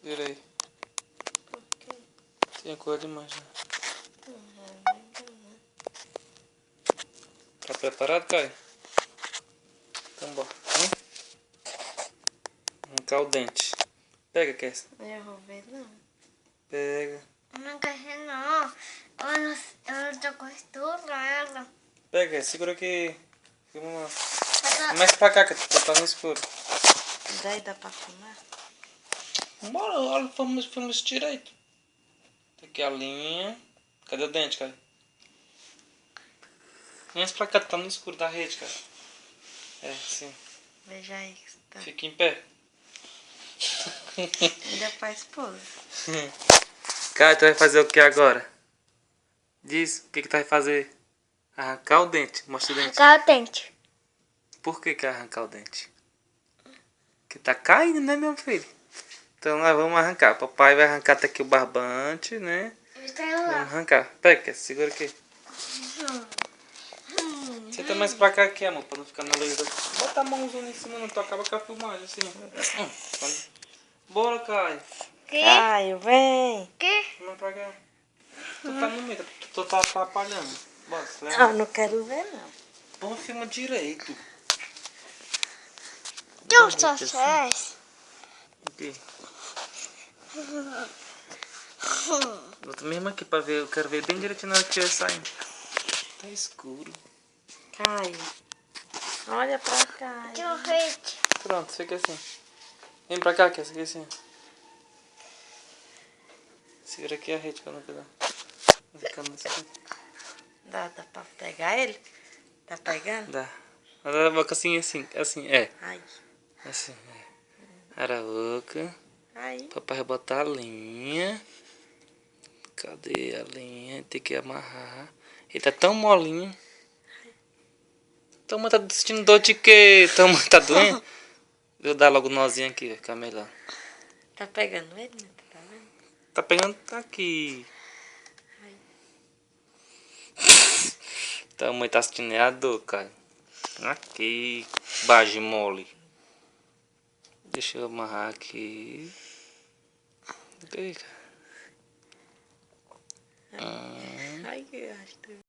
Vira aí. Tem cor demais, né? Tá preparado, Caio? Então bora. Arrancar o dente. Pega, Kess. Eu vou ver, não. Pega. Não quero não. Eu não tô costurando. Pega, segura aqui. Vamos lá. Mais pra cá, que tá no escuro. Daí dá pra filmar? Bora, olha, vamos direito. Tá aqui a linha. Cadê o dente, cara? Mais pra cá, tá no escuro da rede, cara. É, sim. Veja aí que tá. Fica em pé. Ainda faz pose. Cara, tu vai fazer o que agora? Diz, o que tu vai fazer? Arrancar o dente. Mostra o dente. Arrancar o dente. Por que arrancar o dente? Porque tá caindo, né, meu filho? Então nós vamos arrancar. Papai vai arrancar até aqui o barbante, né? Vamos arrancar. Pega, segura aqui. Senta mais pra cá aqui, amor, pra não ficar na luz. Bota a mãozona em cima, não tu acaba com a filmagem, assim. Bora, Caio. Caio, vem. Vamos pra cá. Tu tá no meio, tu tá atrapalhando. Bora, Ah, não quero ver, não. Põe o filme direito. Eu só sei. Aqui. Bota mesmo aqui pra ver, eu quero ver bem direitinho na hora que estiver saindo. Tá escuro. Caio, olha pra cá. Pronto, fica assim. Vem pra cá, que essa aqui assim. Segura aqui a rede pra não pegar. Ficando assim. Dá pra pegar ele? Tá pegando? Dá. Agora a boca assim, é. Ai. Assim, é. Era a boca. Aí. Papai vai botar a linha. Cadê a linha? Tem que amarrar. Ele tá tão molinho. Tua mãe tá sentindo dor de quê? Tua mãe tá doendo? Vou dar logo o nozinho aqui, vai ficar melhor. Tá pegando ele, né? Tá vendo? Tá pegando aqui. Ai. Tua mãe tá sentindo a dor, cara. Aqui. Bage mole. Deixa eu amarrar aqui. Ok, cara. Ai, que acho.